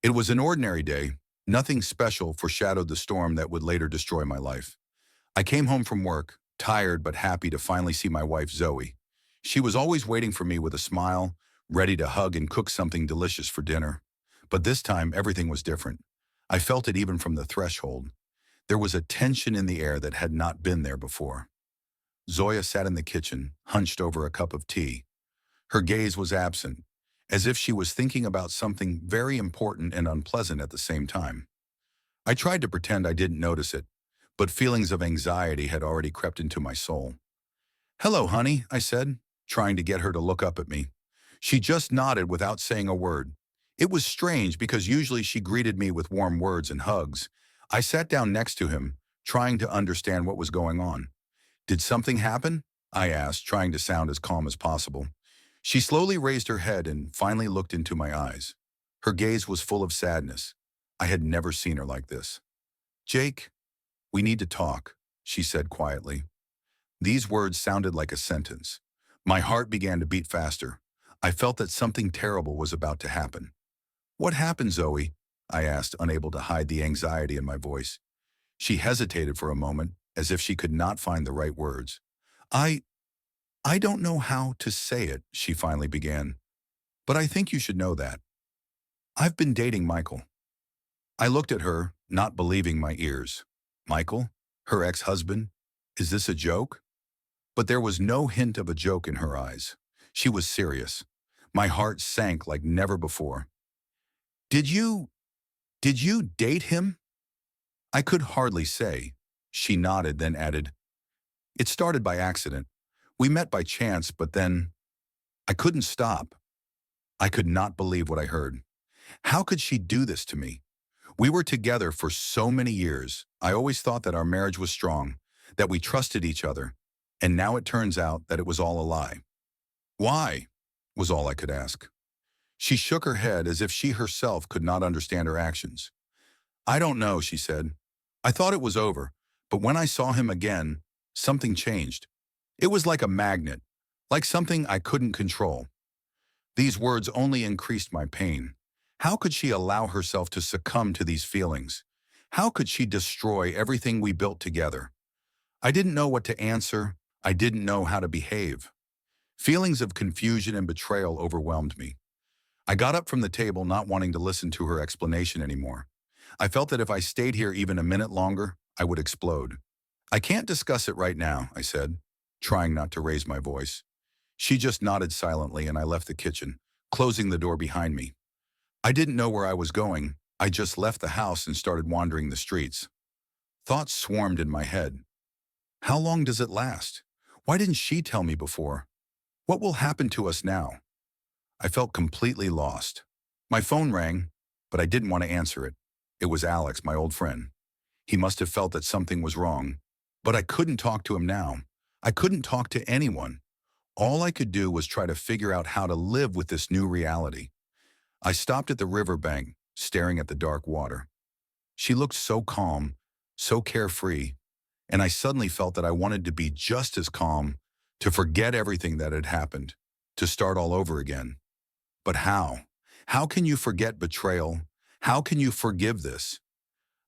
It was an ordinary day. Nothing special foreshadowed the storm that would later destroy my life. I came home from work, tired but happy to finally see my wife Zoe. She was always waiting for me with a smile, ready to hug and cook something delicious for dinner. But this time, everything was different. I felt it even from the threshold. There was a tension in the air that had not been there before. Zoya sat in the kitchen, hunched over a cup of tea. Her gaze was absent, as if she was thinking about something very important and unpleasant at the same time. I tried to pretend I didn't notice it, but feelings of anxiety had already crept into my soul. "Hello, honey," I said, trying to get her to look up at me. She just nodded without saying a word. It was strange because usually she greeted me with warm words and hugs. I sat down next to him, trying to understand what was going on. "Did something happen?" I asked, trying to sound as calm as possible. She slowly raised her head and finally looked into my eyes. Her gaze was full of sadness. I had never seen her like this. "Jake, we need to talk," she said quietly. These words sounded like a sentence. My heart began to beat faster. I felt that something terrible was about to happen. "What happened, Zoe?" I asked, unable to hide the anxiety in my voice. She hesitated for a moment, as if she could not find the right words. I don't know how to say it," she finally began. "But I think you should know that. I've been dating Michael." I looked at her, not believing my ears. Michael? Her ex-husband? Is this a joke? But there was no hint of a joke in her eyes. She was serious. My heart sank like never before. Did you date him?" I could hardly say. She nodded, then added, "It started by accident. We met by chance, but then I couldn't stop." I could not believe what I heard. How could she do this to me? We were together for so many years. I always thought that our marriage was strong, that we trusted each other, and now it turns out that it was all a lie. "Why?" was all I could ask. She shook her head as if she herself could not understand her actions. "I don't know," she said. "I thought it was over, but when I saw him again, something changed. It was like a magnet, like something I couldn't control." These words only increased my pain. How could she allow herself to succumb to these feelings? How could she destroy everything we built together? I didn't know what to answer. I didn't know how to behave. Feelings of confusion and betrayal overwhelmed me. I got up from the table, not wanting to listen to her explanation anymore. I felt that if I stayed here even a minute longer, I would explode. "I can't discuss it right now," I said, trying not to raise my voice. She just nodded silently and I left the kitchen, closing the door behind me. I didn't know where I was going. I just left the house and started wandering the streets. Thoughts swarmed in my head. How long does it last? Why didn't she tell me before? What will happen to us now? I felt completely lost. My phone rang, but I didn't want to answer it. It was Alex, my old friend. He must have felt that something was wrong, but I couldn't talk to him now. I couldn't talk to anyone. All I could do was try to figure out how to live with this new reality. I stopped at the riverbank, staring at the dark water. She looked so calm, so carefree, and I suddenly felt that I wanted to be just as calm, to forget everything that had happened, to start all over again. But how? How can you forget betrayal? How can you forgive this?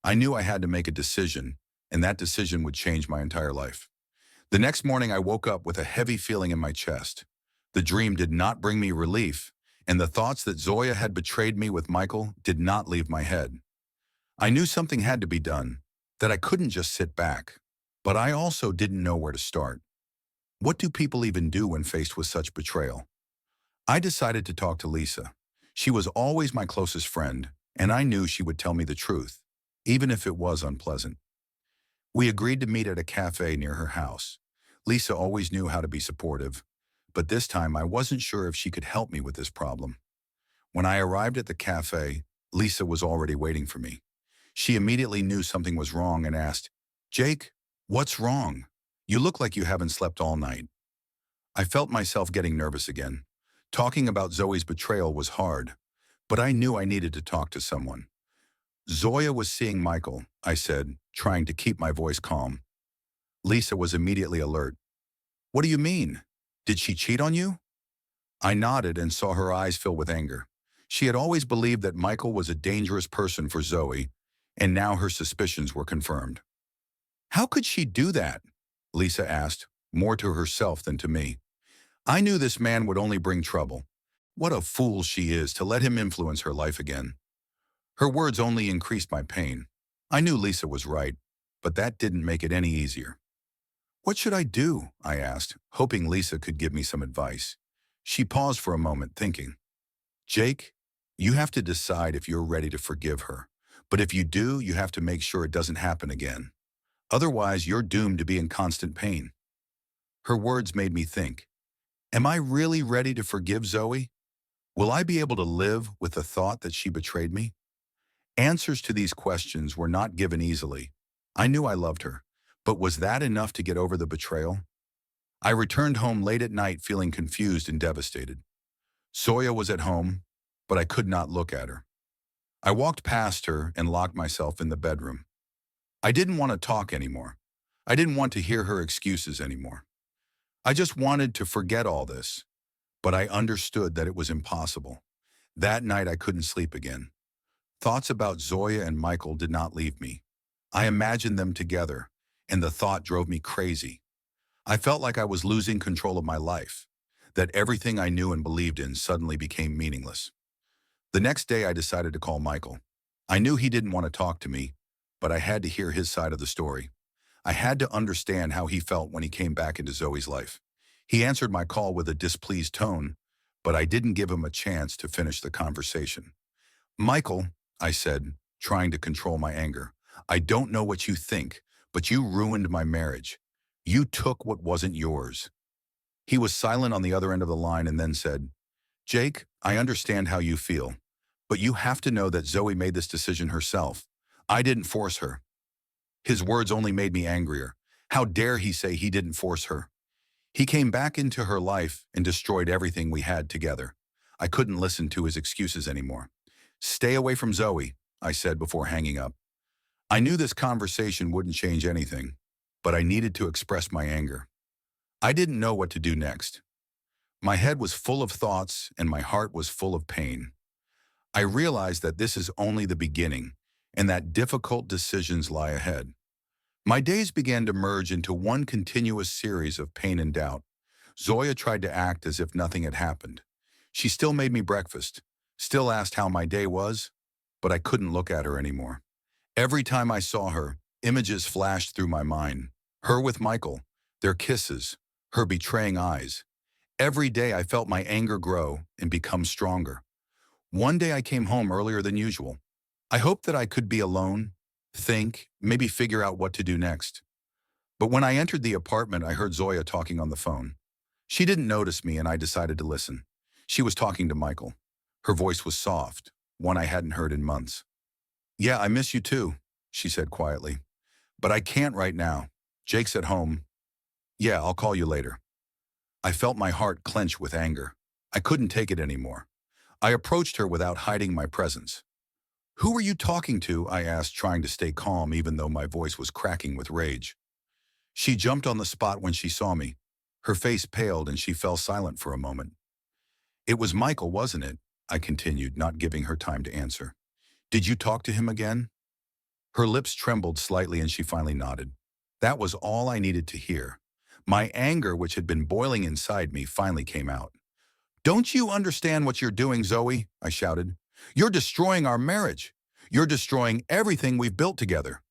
I knew I had to make a decision, and that decision would change my entire life. The next morning, I woke up with a heavy feeling in my chest. The dream did not bring me relief, and the thoughts that Zoya had betrayed me with Michael did not leave my head. I knew something had to be done, that I couldn't just sit back, but I also didn't know where to start. What do people even do when faced with such betrayal? I decided to talk to Lisa. She was always my closest friend, and I knew she would tell me the truth, even if it was unpleasant. We agreed to meet at a cafe near her house. Lisa always knew how to be supportive, but this time I wasn't sure if she could help me with this problem. When I arrived at the cafe, Lisa was already waiting for me. She immediately knew something was wrong and asked, "Jake, what's wrong? You look like you haven't slept all night." I felt myself getting nervous again. Talking about Zoe's betrayal was hard, but I knew I needed to talk to someone. "Zoya was seeing Michael," I said, trying to keep my voice calm. Lisa was immediately alert. "What do you mean? Did she cheat on you?" I nodded and saw her eyes fill with anger. She had always believed that Michael was a dangerous person for Zoe, and now her suspicions were confirmed. How could she do that? Lisa asked, more to herself than to me. I knew this man would only bring trouble. What a fool she is to let him influence her life again. Her words only increased my pain. I knew Lisa was right, but that didn't make it any easier. What should I do? I asked, hoping Lisa could give me some advice. She paused for a moment, thinking. Jake, you have to decide if you're ready to forgive her. But if you do, you have to make sure it doesn't happen again. Otherwise, you're doomed to be in constant pain. Her words made me think. Am I really ready to forgive Zoe? Will I be able to live with the thought that she betrayed me? Answers to these questions were not given easily. I knew I loved her, but was that enough to get over the betrayal? I returned home late at night feeling confused and devastated. Zoya was at home, but I could not look at her. I walked past her and locked myself in the bedroom. I didn't want to talk anymore. I didn't want to hear her excuses anymore. I just wanted to forget all this, but I understood that it was impossible. That night I couldn't sleep again. Thoughts about Zoya and Michael did not leave me. I imagined them together, and the thought drove me crazy. I felt like I was losing control of my life, that everything I knew and believed in suddenly became meaningless. The next day I decided to call Michael. I knew he didn't want to talk to me, but I had to hear his side of the story. I had to understand how he felt when he came back into Zoe's life. He answered my call with a displeased tone, but I didn't give him a chance to finish the conversation. Michael, I said, trying to control my anger, I don't know what you think, but you ruined my marriage. You took what wasn't yours. He was silent on the other end of the line and then said, Jake, I understand how you feel, but you have to know that Zoe made this decision herself. I didn't force her. His words only made me angrier. How dare he say he didn't force her? He came back into her life and destroyed everything we had together. I couldn't listen to his excuses anymore. Stay away from Zoe, I said before hanging up. I knew this conversation wouldn't change anything, but I needed to express my anger. I didn't know what to do next. My head was full of thoughts and my heart was full of pain. I realized that this is only the beginning and that difficult decisions lie ahead. My days began to merge into one continuous series of pain and doubt. Zoya tried to act as if nothing had happened. She still made me breakfast, still asked how my day was, but I couldn't look at her anymore. Every time I saw her, images flashed through my mind. Her with Michael, their kisses, her betraying eyes. Every day I felt my anger grow and become stronger. One day I came home earlier than usual. I hoped that I could be alone, think, maybe figure out what to do next. But when I entered the apartment, I heard Zoya talking on the phone. She didn't notice me and I decided to listen. She was talking to Michael. Her voice was soft, one I hadn't heard in months. Yeah, I miss you too, she said quietly. But I can't right now. Jake's at home. Yeah, I'll call you later. I felt my heart clench with anger. I couldn't take it anymore. I approached her without hiding my presence. Who are you talking to? I asked, trying to stay calm even though my voice was cracking with rage. She jumped on the spot when she saw me. Her face paled and she fell silent for a moment. It was Michael, wasn't it? I continued, not giving her time to answer. Did you talk to him again? Her lips trembled slightly and she finally nodded. That was all I needed to hear. My anger, which had been boiling inside me, finally came out. Don't you understand what you're doing, Zoe? I shouted. You're destroying our marriage. You're destroying everything we've built together.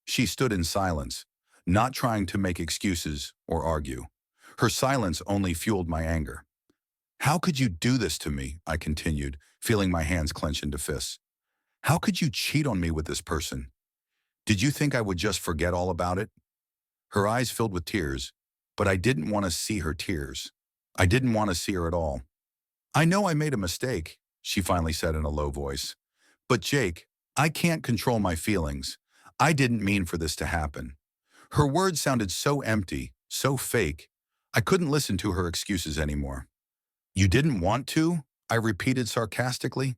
She stood in silence, not trying to make excuses or argue. Her silence only fueled my anger. How could you do this to me? I continued, feeling my hands clench into fists. How could you cheat on me with this person? Did you think I would just forget all about it? Her eyes filled with tears, but I didn't want to see her tears. I didn't want to see her at all. I know I made a mistake, she finally said in a low voice. But Jake, I can't control my feelings. I didn't mean for this to happen. Her words sounded so empty, so fake. I couldn't listen to her excuses anymore. You didn't want to? I repeated sarcastically.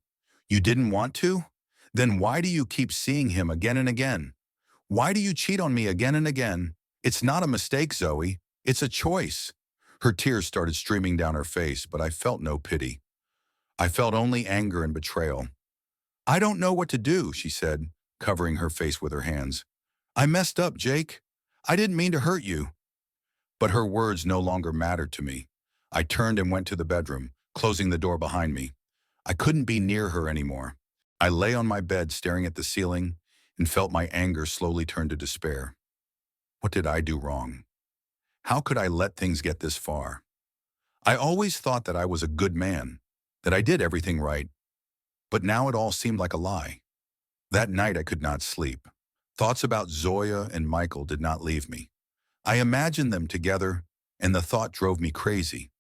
You didn't want to? Then why do you keep seeing him again and again? Why do you cheat on me again and again? It's not a mistake, Zoe. It's a choice. Her tears started streaming down her face, but I felt no pity. I felt only anger and betrayal. I don't know what to do, she said, covering her face with her hands. I messed up, Jake. I didn't mean to hurt you. But her words no longer mattered to me. I turned and went to the bedroom, closing the door behind me. I couldn't be near her anymore. I lay on my bed staring at the ceiling and felt my anger slowly turn to despair. What did I do wrong? How could I let things get this far? I always thought that I was a good man, that I did everything right, but now it all seemed like a lie. That night I could not sleep. Thoughts about Zoya and Michael did not leave me. I imagined them together, and the thought drove me crazy.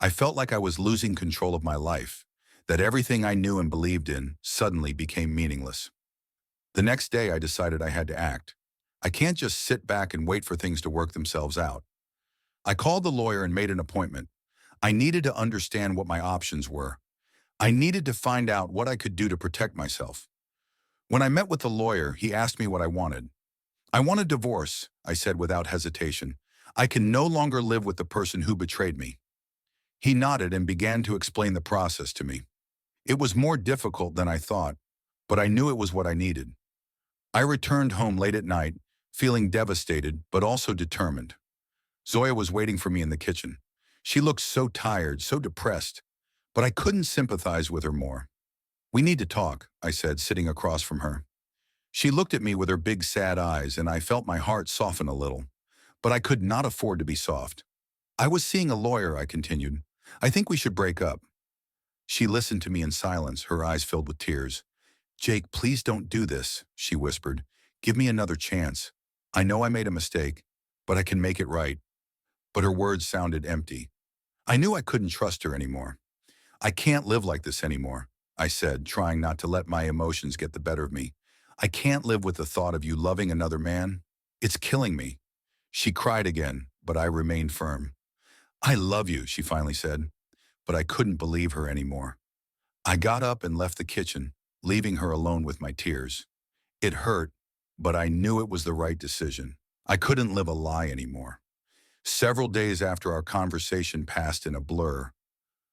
I felt like I was losing control of my life, that everything I knew and believed in suddenly became meaningless. The next day I decided I had to act. I can't just sit back and wait for things to work themselves out. I called the lawyer and made an appointment. I needed to understand what my options were. I needed to find out what I could do to protect myself. When I met with the lawyer, he asked me what I wanted. I want a divorce, I said without hesitation. I can no longer live with the person who betrayed me. He nodded and began to explain the process to me. It was more difficult than I thought, but I knew it was what I needed. I returned home late at night, feeling devastated but also determined. Zoya was waiting for me in the kitchen. She looked so tired, so depressed, but I couldn't sympathize with her more. We need to talk, I said, sitting across from her. She looked at me with her big sad eyes, and I felt my heart soften a little. But I could not afford to be soft. I was seeing a lawyer, I continued. I think we should break up. She listened to me in silence, her eyes filled with tears. Jake, please don't do this, she whispered. Give me another chance. I know I made a mistake, but I can make it right. But her words sounded empty. I knew I couldn't trust her anymore. I can't live like this anymore, I said, trying not to let my emotions get the better of me. I can't live with the thought of you loving another man. It's killing me. She cried again, but I remained firm. I love you, she finally said, but I couldn't believe her anymore. I got up and left the kitchen, leaving her alone with my tears. It hurt, but I knew it was the right decision. I couldn't live a lie anymore. Several days after our conversation passed in a blur,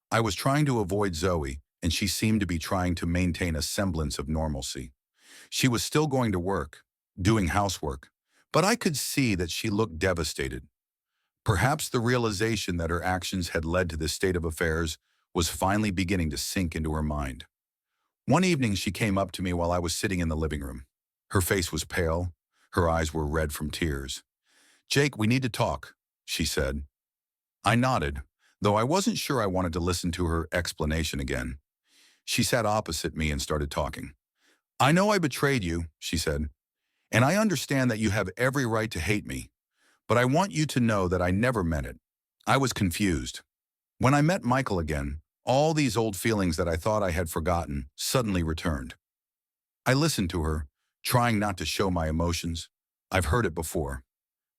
I was trying to avoid Zoe, and she seemed to be trying to maintain a semblance of normalcy. She was still going to work, doing housework, but I could see that she looked devastated. Perhaps the realization that her actions had led to this state of affairs was finally beginning to sink into her mind. One evening she came up to me while I was sitting in the living room. Her face was pale, her eyes were red from tears. Jake, we need to talk, she said. I nodded, though I wasn't sure I wanted to listen to her explanation again. She sat opposite me and started talking. I know I betrayed you, she said, and I understand that you have every right to hate me, but I want you to know that I never meant it. I was confused. When I met Michael again, all these old feelings that I thought I had forgotten suddenly returned. I listened to her, trying not to show my emotions. I've heard it before.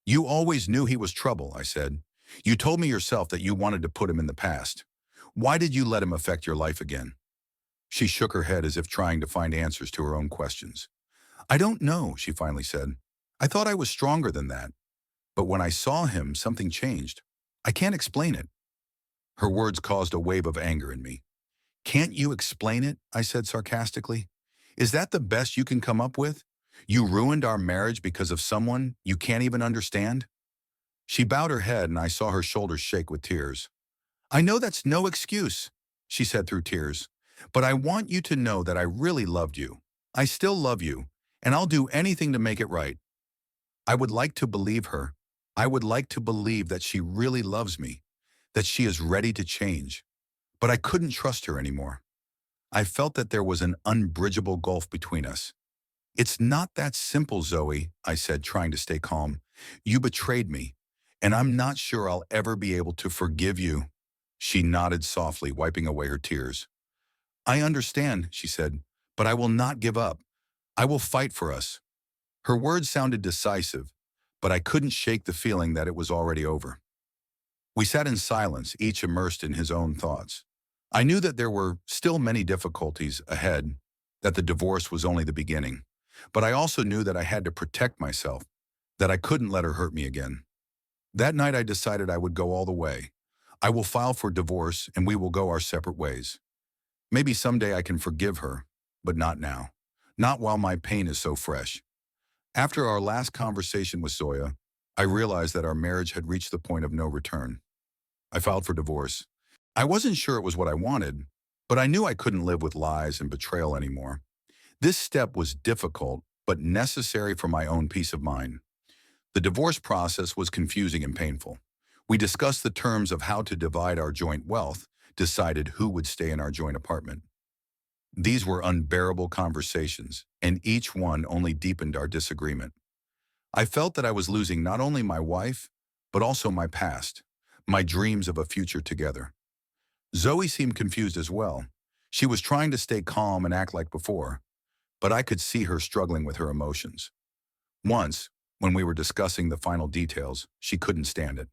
You always knew he was trouble, I said. You told me yourself that you wanted to put him in the past. Why did you let him affect your life again? She shook her head as if trying to find answers to her own questions. I don't know, she finally said. I thought I was stronger than that. But when I saw him, something changed. I can't explain it. Her words caused a wave of anger in me. Can't you explain it? I said sarcastically. Is that the best you can come up with? You ruined our marriage because of someone you can't even understand? She bowed her head and I saw her shoulders shake with tears. I know that's no excuse, she said through tears, but I want you to know that I really loved you. I still love you, and I'll do anything to make it right. I would like to believe her. I would like to believe that she really loves me, that she is ready to change. But I couldn't trust her anymore. I felt that there was an unbridgeable gulf between us. It's not that simple, Zoe, I said, trying to stay calm. You betrayed me, and I'm not sure I'll ever be able to forgive you. She nodded softly, wiping away her tears. I understand, she said, but I will not give up. I will fight for us. Her words sounded decisive, but I couldn't shake the feeling that it was already over. We sat in silence, each immersed in his own thoughts. I knew that there were still many difficulties ahead, that the divorce was only the beginning. But I also knew that I had to protect myself, that I couldn't let her hurt me again. That night I decided I would go all the way. I will file for divorce and we will go our separate ways. Maybe someday I can forgive her, but not now. Not while my pain is so fresh. After our last conversation with Zoya, I realized that our marriage had reached the point of no return. I filed for divorce. I wasn't sure it was what I wanted, but I knew I couldn't live with lies and betrayal anymore. This step was difficult, but necessary for my own peace of mind. The divorce process was confusing and painful. We discussed the terms of how to divide our joint wealth, decided who would stay in our joint apartment. These were unbearable conversations, and each one only deepened our disagreement. I felt that I was losing not only my wife, but also my past, my dreams of a future together. Zoe seemed confused as well. She was trying to stay calm and act like before, but I could see her struggling with her emotions. Once, when we were discussing the final details, she couldn't stand it.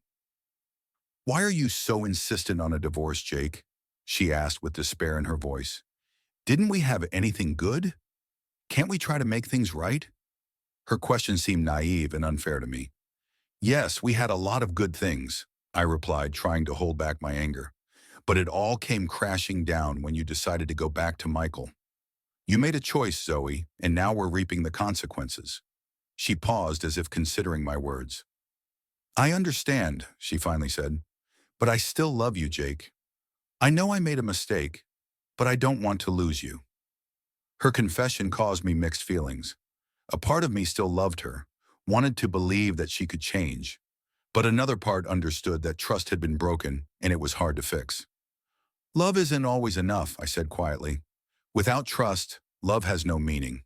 "Why are you so insistent on a divorce, Jake?" she asked with despair in her voice. "Didn't we have anything good? Can't we try to make things right?" Her question seemed naive and unfair to me. "Yes, we had a lot of good things," I replied, trying to hold back my anger. "But it all came crashing down when you decided to go back to Michael. You made a choice, Zoe, and now we're reaping the consequences." She paused as if considering my words. "I understand," she finally said, "but I still love you, Jake. I know I made a mistake, but I don't want to lose you." Her confession caused me mixed feelings. A part of me still loved her, wanted to believe that she could change, but another part understood that trust had been broken and it was hard to fix. "Love isn't always enough," I said quietly. "Without trust, love has no meaning."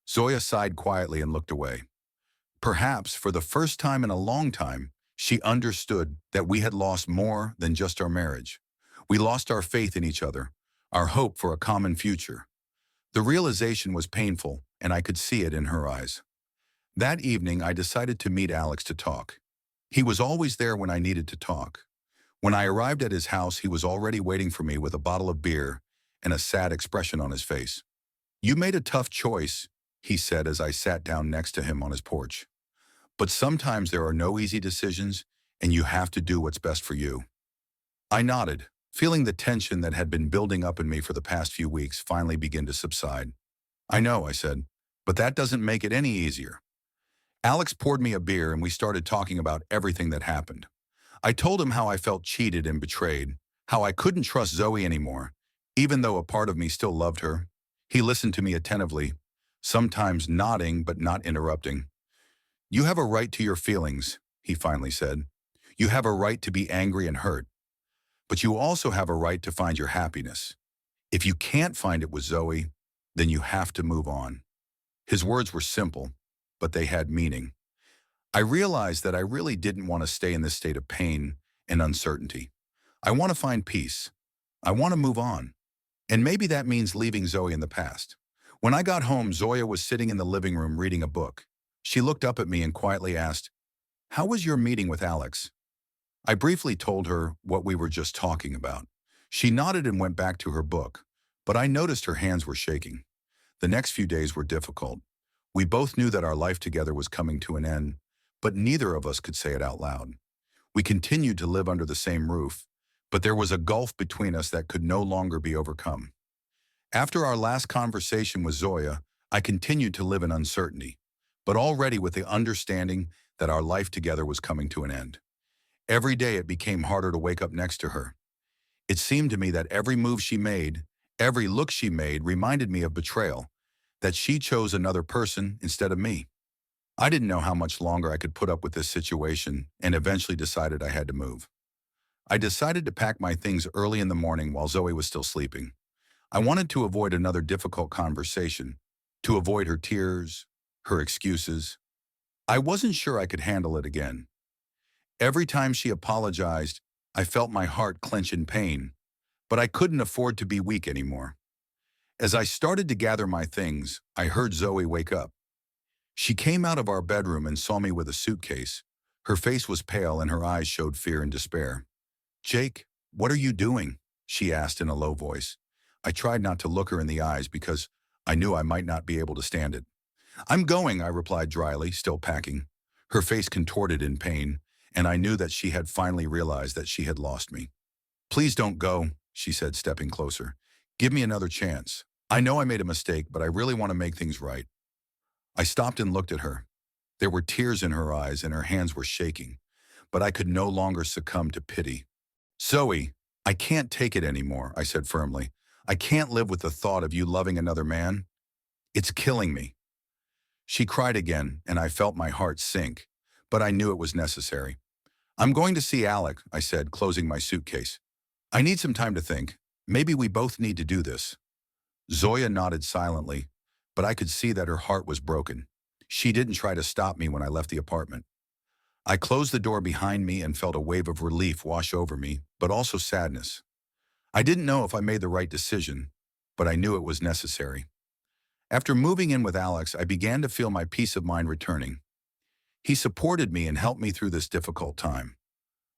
Zoya sighed quietly and looked away. Perhaps, for the first time in a long time, she understood that we had lost more than just our marriage. We lost our faith in each other, our hope for a common future. The realization was painful, and I could see it in her eyes. That evening, I decided to meet Alex to talk. He was always there when I needed to talk. When I arrived at his house, he was already waiting for me with a bottle of beer and a sad expression on his face. "You made a tough choice," he said as I sat down next to him on his porch. "But sometimes there are no easy decisions, and you have to do what's best for you." I nodded, feeling the tension that had been building up in me for the past few weeks finally begin to subside. "I know," I said, "but that doesn't make it any easier." Alex poured me a beer and we started talking about everything that happened. I told him how I felt cheated and betrayed, how I couldn't trust Zoe anymore, even though a part of me still loved her. He listened to me attentively, sometimes nodding but not interrupting. "You have a right to your feelings," he finally said. "You have a right to be angry and hurt. But you also have a right to find your happiness. If you can't find it with Zoe, then you have to move on." His words were simple, but they had meaning. I realized that I really didn't want to stay in this state of pain and uncertainty. I want to find peace. I want to move on. And maybe that means leaving Zoe in the past. When I got home, Zoya was sitting in the living room reading a book. She looked up at me and quietly asked, "How was your meeting with Alex?" I briefly told her what we were just talking about. She nodded and went back to her book, but I noticed her hands were shaking. The next few days were difficult. We both knew that our life together was coming to an end, but neither of us could say it out loud. We continued to live under the same roof, but there was a gulf between us that could no longer be overcome. After our last conversation with Zoya, I continued to live in uncertainty, but already with the understanding that our life together was coming to an end. Every day it became harder to wake up next to her. It seemed to me that every move she made, every look she made reminded me of betrayal, that she chose another person instead of me. I didn't know how much longer I could put up with this situation and eventually decided I had to move. I decided to pack my things early in the morning while Zoe was still sleeping. I wanted to avoid another difficult conversation, to avoid her tears, her excuses. I wasn't sure I could handle it again. Every time she apologized, I felt my heart clench in pain, but I couldn't afford to be weak anymore. As I started to gather my things, I heard Zoe wake up. She came out of our bedroom and saw me with a suitcase. Her face was pale and her eyes showed fear and despair. "Jake, what are you doing?" she asked in a low voice. I tried not to look her in the eyes because I knew I might not be able to stand it. "I'm going," I replied dryly, still packing. Her face contorted in pain, and I knew that she had finally realized that she had lost me. "Please don't go," she said, stepping closer. Give me another chance. I know I made a mistake, but I really want to make things right. I stopped and looked at her. There were tears in her eyes and her hands were shaking, but I could no longer succumb to pity. Zoe, I can't take it anymore, I said firmly. I can't live with the thought of you loving another man. It's killing me. She cried again, and I felt my heart sink, but I knew it was necessary. I'm going to see Alec, I said, closing my suitcase. I need some time to think. Maybe we both need to do this. Zoya nodded silently, but I could see that her heart was broken. She didn't try to stop me when I left the apartment. I closed the door behind me and felt a wave of relief wash over me, but also sadness. I didn't know if I made the right decision, but I knew it was necessary. After moving in with Alex, I began to feel my peace of mind returning. He supported me and helped me through this difficult time.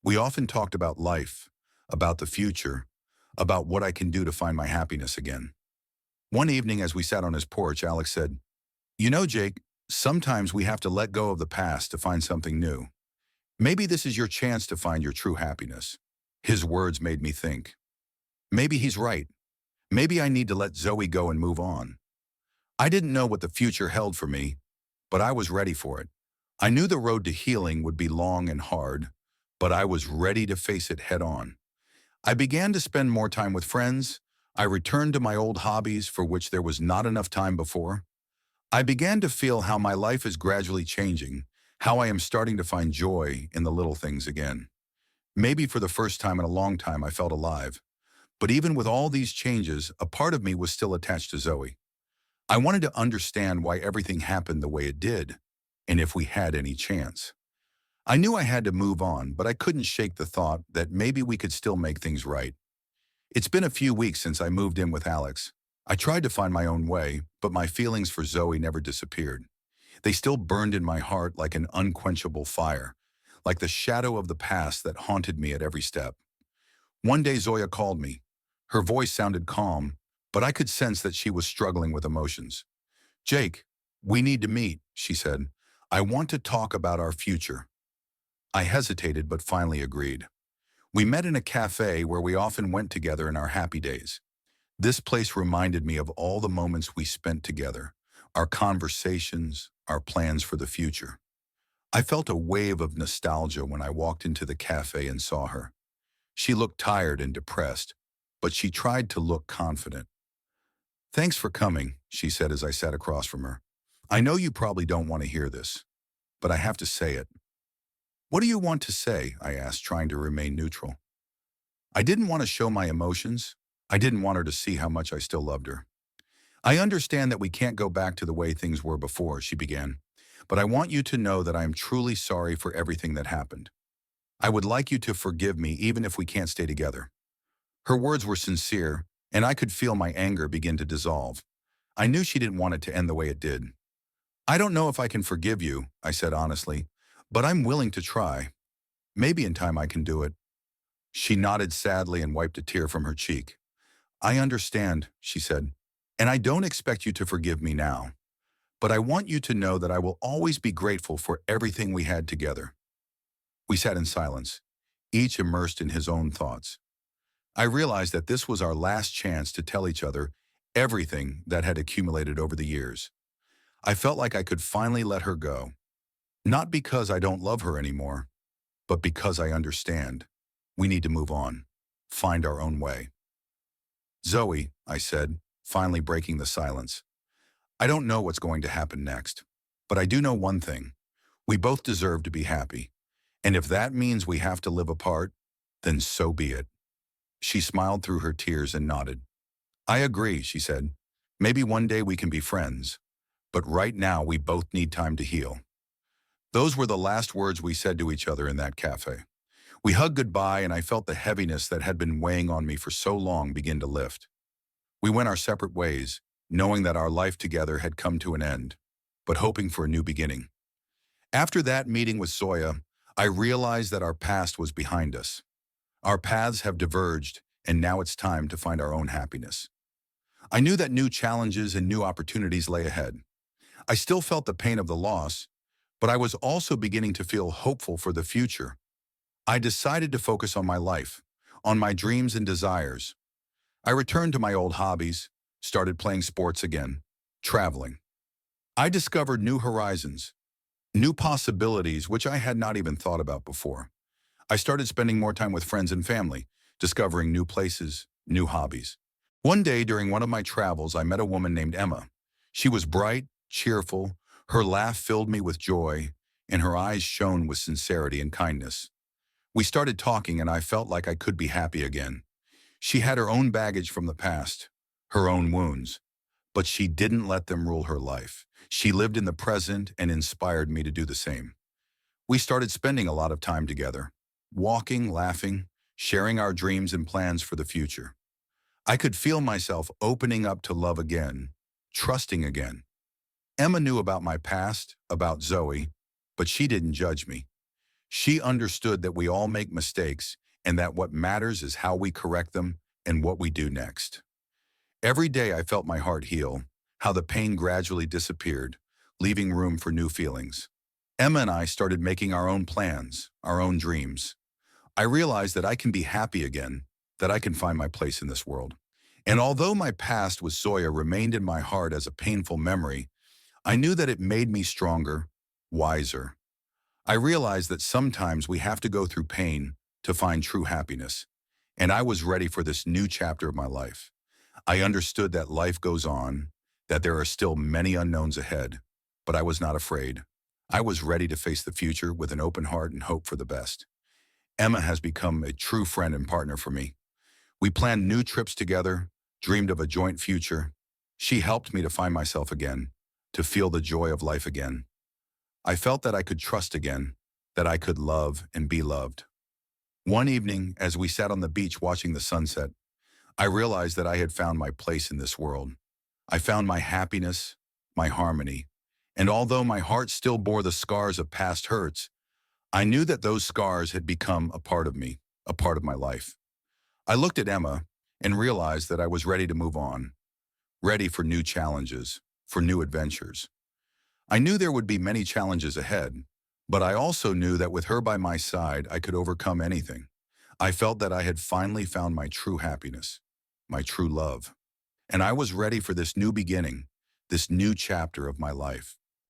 We often talked about life, about the future, about what I can do to find my happiness again. One evening as we sat on his porch, Alex said, "You know, Jake, sometimes we have to let go of the past to find something new. Maybe this is your chance to find your true happiness." His words made me think. Maybe he's right. Maybe I need to let Zoe go and move on. I didn't know what the future held for me, but I was ready for it. I knew the road to healing would be long and hard, but I was ready to face it head on. I began to spend more time with friends. I returned to my old hobbies for which there was not enough time before. I began to feel how my life is gradually changing, how I am starting to find joy in the little things again. Maybe for the first time in a long time, I felt alive. But even with all these changes, a part of me was still attached to Zoe. I wanted to understand why everything happened the way it did, and if we had any chance. I knew I had to move on, but I couldn't shake the thought that maybe we could still make things right. It's been a few weeks since I moved in with Alex. I tried to find my own way, but my feelings for Zoe never disappeared. They still burned in my heart like an unquenchable fire, like the shadow of the past that haunted me at every step. One day Zoya called me. Her voice sounded calm, but I could sense that she was struggling with emotions. "Jake, we need to meet," she said. "I want to talk about our future." I hesitated but finally agreed. We met in a cafe where we often went together in our happy days. This place reminded me of all the moments we spent together, our conversations, our plans for the future. I felt a wave of nostalgia when I walked into the cafe and saw her. She looked tired and depressed, but she tried to look confident. "Thanks for coming," she said as I sat across from her. "I know you probably don't want to hear this, but I have to say it." "What do you want to say?" I asked, trying to remain neutral. I didn't want to show my emotions. I didn't want her to see how much I still loved her. "I understand that we can't go back to the way things were before," she began, "but I want you to know that I am truly sorry for everything that happened. I would like you to forgive me even if we can't stay together." Her words were sincere, and I could feel my anger begin to dissolve. I knew she didn't want it to end the way it did. "I don't know if I can forgive you," I said honestly, "but I'm willing to try. Maybe in time I can do it." She nodded sadly and wiped a tear from her cheek. "I understand," she said, "and I don't expect you to forgive me now. But I want you to know that I will always be grateful for everything we had together." We sat in silence, each immersed in his own thoughts. I realized that this was our last chance to tell each other everything that had accumulated over the years. I felt like I could finally let her go. Not because I don't love her anymore, but because I understand. We need to move on, find our own way. "Zoe," I said, finally breaking the silence, "I don't know what's going to happen next, but I do know one thing. We both deserve to be happy. And if that means we have to live apart, then so be it." She smiled through her tears and nodded. "I agree," she said. "Maybe one day we can be friends, but right now we both need time to heal." Those were the last words we said to each other in that cafe. We hugged goodbye, and I felt the heaviness that had been weighing on me for so long begin to lift. We went our separate ways, knowing that our life together had come to an end, but hoping for a new beginning. After that meeting with Zoya, I realized that our past was behind us. Our paths have diverged, and now it's time to find our own happiness. I knew that new challenges and new opportunities lay ahead. I still felt the pain of the loss, but I was also beginning to feel hopeful for the future. I decided to focus on my life, on my dreams and desires. I returned to my old hobbies, started playing sports again, traveling. I discovered new horizons, new possibilities which I had not even thought about before. I started spending more time with friends and family, discovering new places, new hobbies. One day during one of my travels, I met a woman named Emma. She was bright, cheerful, her laugh filled me with joy, and her eyes shone with sincerity and kindness. We started talking and I felt like I could be happy again. She had her own baggage from the past, her own wounds, but she didn't let them rule her life. She lived in the present and inspired me to do the same. We started spending a lot of time together, walking, laughing, sharing our dreams and plans for the future. I could feel myself opening up to love again, trusting again. Emma knew about my past, about Zoe, but she didn't judge me. She understood that we all make mistakes and that what matters is how we correct them and what we do next. Every day I felt my heart heal, how the pain gradually disappeared, leaving room for new feelings. Emma and I started making our own plans, our own dreams. I realized that I can be happy again, that I can find my place in this world. And although my past with Zoya remained in my heart as a painful memory, I knew that it made me stronger, wiser. I realized that sometimes we have to go through pain to find true happiness. And I was ready for this new chapter of my life. I understood that life goes on, that there are still many unknowns ahead, but I was not afraid. I was ready to face the future with an open heart and hope for the best. Emma has become a true friend and partner for me. We planned new trips together, dreamed of a joint future. She helped me to find myself again, to feel the joy of life again. I felt that I could trust again, that I could love and be loved. One evening, as we sat on the beach watching the sunset, I realized that I had found my place in this world. I found my happiness, my harmony, and although my heart still bore the scars of past hurts, I knew that those scars had become a part of me, a part of my life. I looked at Emma and realized that I was ready to move on, ready for new challenges, for new adventures. I knew there would be many challenges ahead, but I also knew that with her by my side, I could overcome anything. I felt that I had finally found my true happiness, my true love, and I was ready for this new beginning, this new chapter of my life.